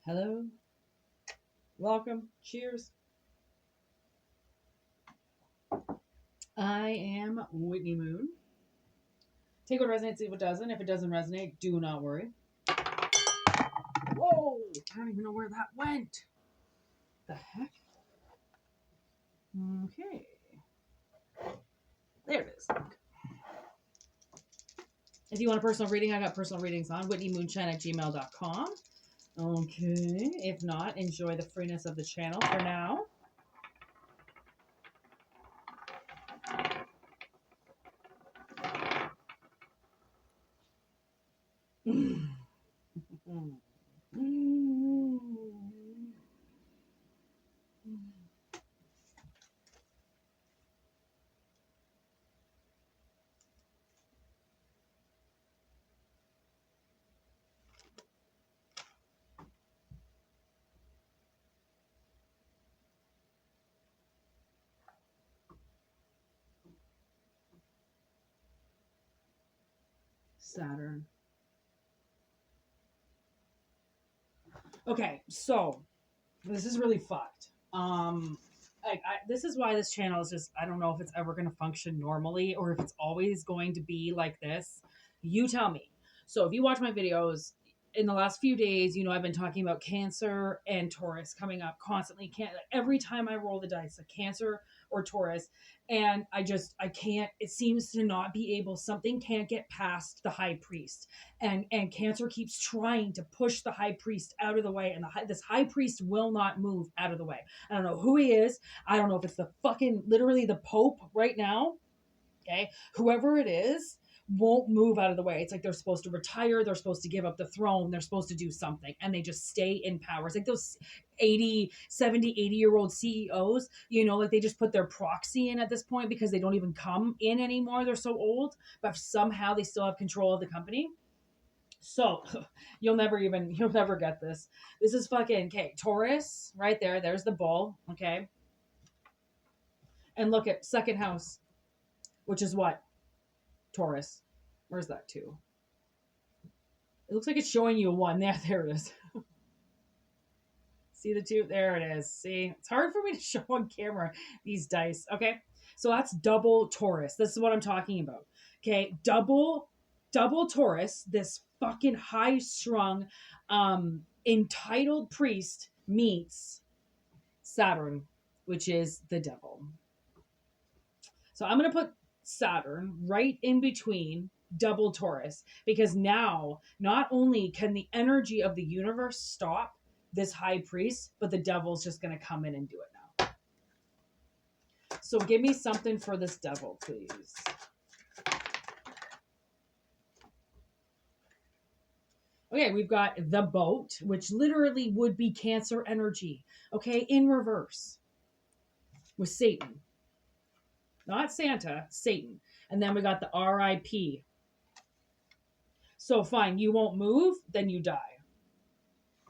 Hello, welcome, cheers. I am Whitney Moon. Take what resonates, leave what doesn't. If it doesn't resonate, do not worry. Whoa! I don't even know where that went. The heck? Okay. There it is. If you want a personal reading, I got personal readings on whitneymoonshine@gmail.com. Okay. If not, enjoy the freeness of the channel for now. Saturn. Okay, so this is really fucked. This is why this channel is just, I don't know if it's ever going to function normally or if it's always going to be like this. You tell me. So if you watch my videos in the last few days, I've been talking about Cancer and Taurus coming up constantly. Every time I roll the dice, a Cancer or Taurus, and I can't, it seems to not be able, something can't get past the high priest, and Cancer keeps trying to push the high priest out of the way, and this high priest will not move out of the way. I don't know who he is. I don't know if it's the fucking literally the Pope right now. Okay, whoever it is won't move out of the way. It's like they're supposed to retire, they're supposed to give up the throne, they're supposed to do something, and they just stay in power. It's like those 80, 70, 80-year-old CEOs, like they just put their proxy in at this point because they don't even come in anymore. They're so old, but somehow they still have control of the company. So you'll never get this. This is fucking okay. Taurus, right there. There's the bull. Okay. And look at second house, which is what? Taurus. Where's that two? It looks like it's showing you a one. There it is. See the two? There it is. See, it's hard for me to show on camera these dice. Okay. So that's double Taurus. This is what I'm talking about. Okay. Double Taurus, this fucking high strung, entitled priest meets Saturn, which is the devil. So I'm going to put Saturn right in between double Taurus because now not only can the energy of the universe stop this high priest, but the devil's just going to come in and do it now. So give me something for this devil, please. Okay, we've got the boat, which literally would be Cancer energy, okay, in reverse with Satan. Not Santa, Satan. And then we got the RIP. So fine, you won't move, then you die.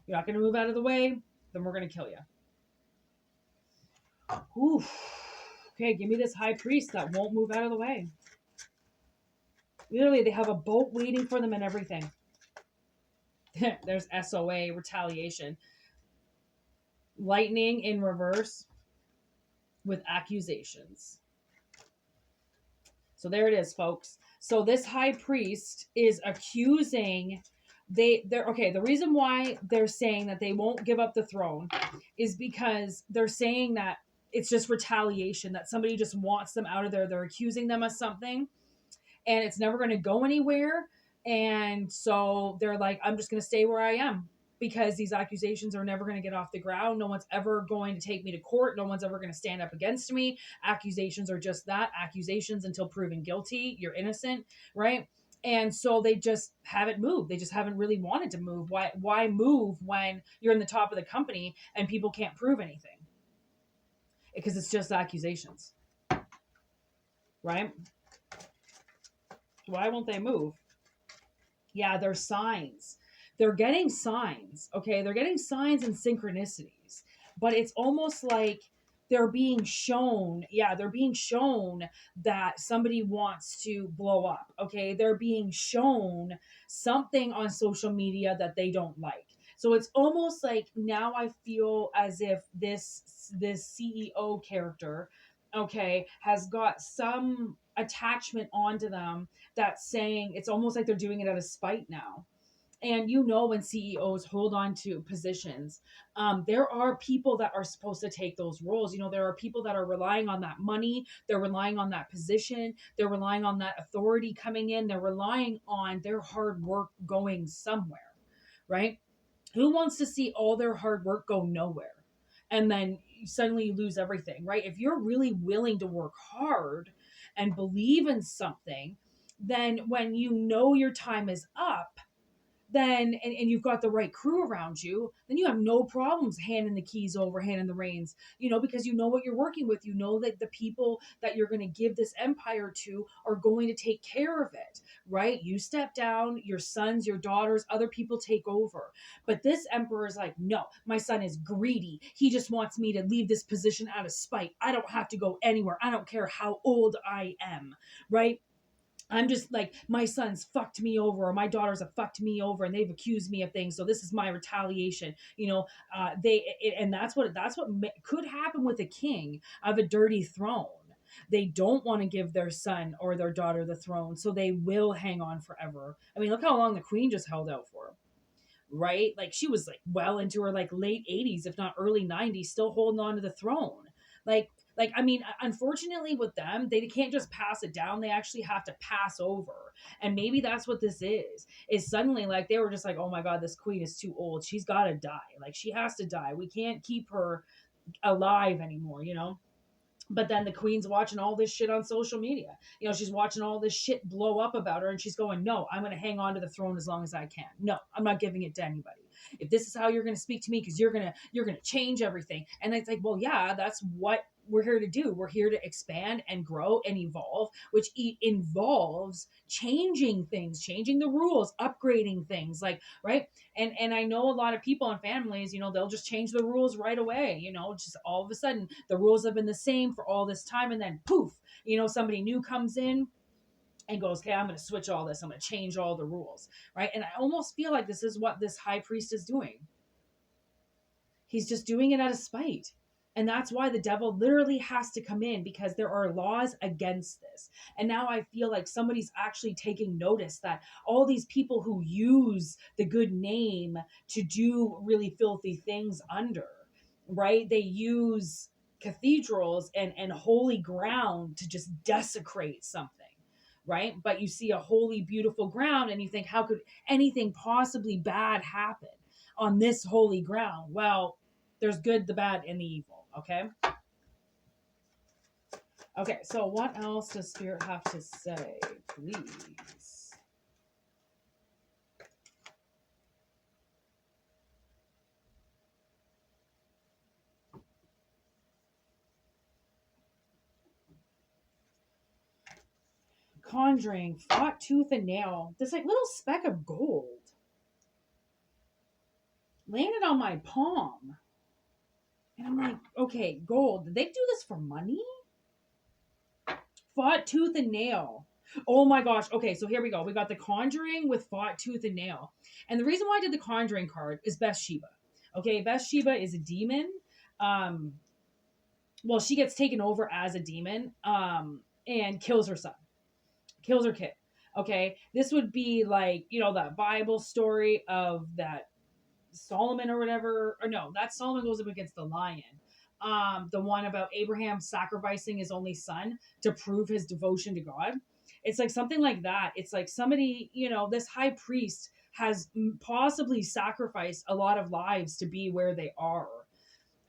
You're not going to move out of the way, then we're going to kill you. Oof. Okay, give me this high priest that won't move out of the way. Literally, they have a boat waiting for them and everything. There's SOA, retaliation. Lightning in reverse with accusations. So there it is, folks. So this high priest is accusing they're okay. The reason why they're saying that they won't give up the throne is because they're saying that it's just retaliation, that somebody just wants them out of there. They're accusing them of something and it's never going to go anywhere. And so they're like, I'm just going to stay where I am because these accusations are never going to get off the ground. No one's ever going to take me to court. No one's ever going to stand up against me. Accusations are just that, accusations until proven guilty. You're innocent, right? And so they just haven't moved. They just haven't really wanted to move. Why move when you're in the top of the company and people can't prove anything? Because it's just accusations, right? Why won't they move? Yeah, there's signs. They're getting signs, okay? They're getting signs and synchronicities, but it's almost like they're being shown, they're being shown that somebody wants to blow up, okay? They're being shown something on social media that they don't like. So it's almost like now I feel as if this CEO character, okay, has got some attachment onto them that's saying it's almost like they're doing it out of spite now. And you know, when CEOs hold on to positions, there are people that are supposed to take those roles. You know, there are people that are relying on that money, they're relying on that position, they're relying on that authority coming in, they're relying on their hard work going somewhere, right? Who wants to see all their hard work go nowhere and then suddenly you lose everything, right? If you're really willing to work hard and believe in something, then when you know your time is up, then and you've got the right crew around you, then you have no problems handing the keys over, handing the reins, you know, because you know what you're working with. You know that the people that you're going to give this empire to are going to take care of it, right? You step down, your sons, your daughters, other people take over. But this emperor is like, no, my son is greedy. He just wants me to leave this position out of spite. I don't have to go anywhere. I don't care how old I am, right? I'm just like, my son's fucked me over, or my daughters have fucked me over, and they've accused me of things. So this is my retaliation. You know, and that's what could happen with a king of a dirty throne. They don't want to give their son or their daughter the throne, so they will hang on forever. I mean, look how long the queen just held out for, right? Like she was like well into her like late 80s, if not early 90s, still holding on to the throne. Like I mean, unfortunately with them, they can't just pass it down. They actually have to pass over. And maybe that's what this is suddenly like they were just like, oh my God, this queen is too old. She's got to die. Like she has to die. We can't keep her alive anymore, you know? But then the queen's watching all this shit on social media. You know, she's watching all this shit blow up about her and she's going, no, I'm going to hang on to the throne as long as I can. No, I'm not giving it to anybody. If this is how you're going to speak to me, because you're going to change everything. And it's like, well, yeah, that's what we're here to do. We're here to expand and grow and evolve, which involves changing things, changing the rules, upgrading things, like, right? And I know a lot of people and families, you know, they'll just change the rules right away. You know, just all of a sudden the rules have been the same for all this time, and then poof, you know, somebody new comes in and goes, okay, I'm going to switch all this, I'm going to change all the rules, right? And I almost feel like this is what this high priest is doing. He's just doing it out of spite. And that's why the devil literally has to come in, because there are laws against this. And now I feel like somebody's actually taking notice that all these people who use the good name to do really filthy things under, right? They use cathedrals and holy ground to just desecrate something, right? But you see a holy, beautiful ground and you think, how could anything possibly bad happen on this holy ground? Well, there's good, the bad, and the evil. Okay. Okay. So what else does Spirit have to say, please? Conjuring, fought tooth and nail. This like little speck of gold landed on my palm. And I'm like, okay, gold. Did they do this for money? Fought tooth and nail. Oh my gosh. Okay, so here we go. We got the Conjuring with fought tooth and nail. And the reason why I did the Conjuring card is Bathsheba. Okay, Bathsheba is a demon. Um, well, she gets taken over as a demon and kills her son, kills her kid. Okay, this would be like, you know, that Bible story of that Solomon or whatever, or no, that Solomon goes up against the lion. The one about Abraham sacrificing his only son to prove his devotion to God. It's like something like that. It's like somebody, you know, this high priest has possibly sacrificed a lot of lives to be where they are.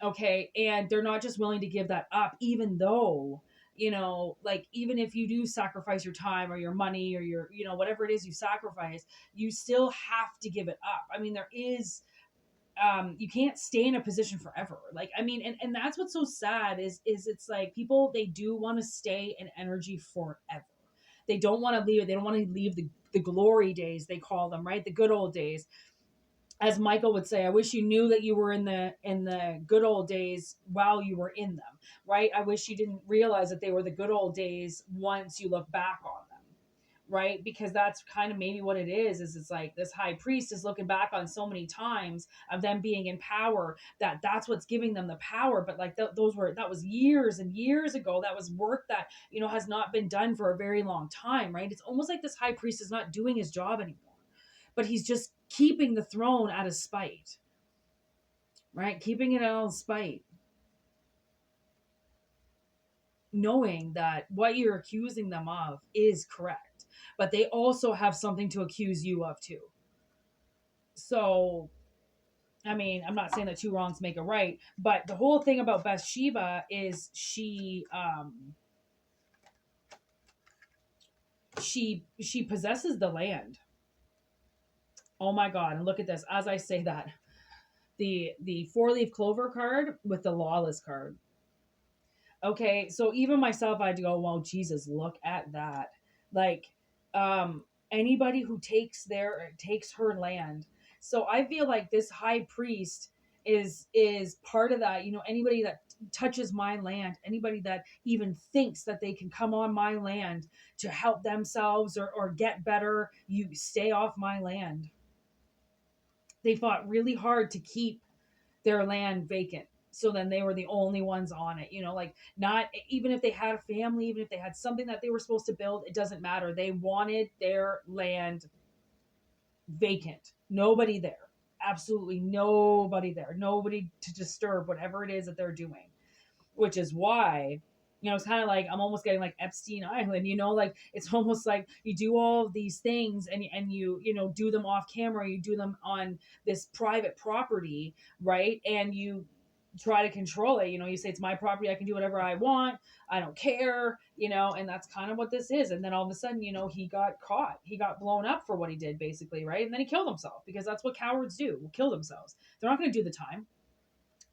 Okay. And they're not just willing to give that up, even though, you know, like even if you do sacrifice your time or your money or your, you know, whatever it is you sacrifice, you still have to give it up. I mean, there is you can't stay in a position forever. Like, I mean, and that's what's so sad is it's like people, they do want to stay in energy forever. They don't want to leave it. They don't want to leave the glory days, they call them, right? The good old days. As Michael would say, I wish you knew that you were in the good old days while you were in them, right? I wish you didn't realize that they were the good old days once you look back on them, right? Because that's kind of maybe what it is it's like this high priest is looking back on so many times of them being in power, that's what's giving them the power. But like that was years and years ago. That was work that, has not been done for a very long time, right? It's almost like this high priest is not doing his job anymore, but he's just keeping the throne out of spite, right? Keeping it out of spite, knowing that what you're accusing them of is correct, but they also have something to accuse you of too. So, I mean, I'm not saying that two wrongs make a right, but the whole thing about Bathsheba is she possesses the land. Oh my God. And look at this. As I say that, the 4-leaf clover card with the lawless card. Okay, so even myself, I had to go, well, Jesus, look at that. Like, anybody who takes her land. So I feel like this high priest is part of that. Anybody that touches my land, anybody that even thinks that they can come on my land to help themselves or get better, you stay off my land. They fought really hard to keep their land vacant. So then they were the only ones on it, like, not even if they had a family, even if they had something that they were supposed to build, it doesn't matter. They wanted their land vacant. Nobody there. Absolutely nobody there. Nobody to disturb whatever it is that they're doing. Which is why, it's kind of like I'm almost getting like Epstein Island, like it's almost like you do all these things and you do them off camera, you do them on this private property, right? And you try to control it. You say it's my property, I can do whatever I want, I don't care, and that's kind of what this is. And then all of a sudden, he got caught, he got blown up for what he did, basically, right? And then he killed himself, because that's what cowards do, kill themselves. They're not going to do the time,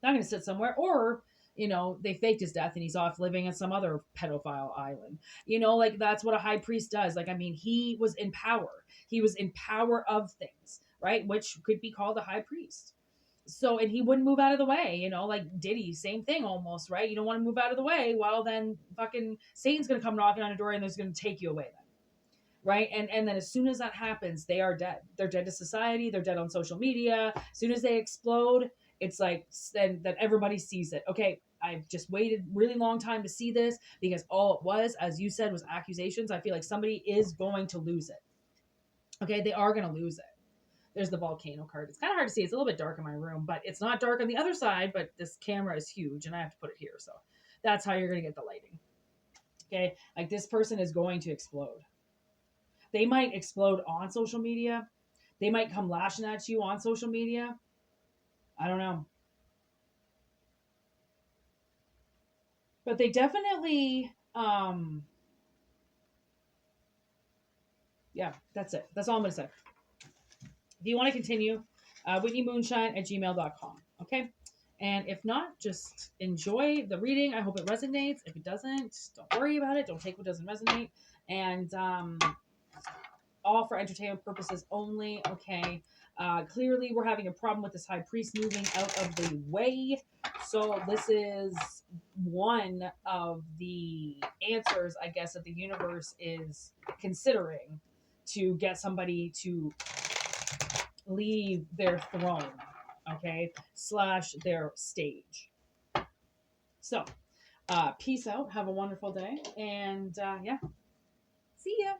they're not going to sit somewhere, or they faked his death and he's off living in some other pedophile island. Like that's what a high priest does. Like, I mean, he was in power. He was in power of things, right? Which could be called a high priest. So, and he wouldn't move out of the way, like Diddy, same thing almost, right? You don't want to move out of the way. Well, then fucking Satan's going to come knocking on a door and there's going to take you away then. Right. And then as soon as that happens, they are dead. They're dead to society. They're dead on social media. As soon as they explode, it's like then that everybody sees it. Okay, I've just waited really long time to see this, because all it was, as you said, was accusations. I feel like somebody is going to lose it. Okay, they are going to lose it. There's the volcano card. It's kind of hard to see. It's a little bit dark in my room, but it's not dark on the other side. But this camera is huge and I have to put it here. So that's how you're going to get the lighting. Okay, like this person is going to explode. They might explode on social media. They might come lashing at you on social media. I don't know. But they definitely, yeah, that's it. That's all I'm going to say. If you want to continue, WhitneyMoonshine@gmail.com. Okay. And if not, just enjoy the reading. I hope it resonates. If it doesn't, don't worry about it. Don't take what doesn't resonate. And all for entertainment purposes only. Okay. Clearly, we're having a problem with this high priest moving out of the way. So this is one of the answers, I guess, that the universe is considering to get somebody to leave their throne, okay, / their stage. So, peace out. Have a wonderful day. And yeah, see ya.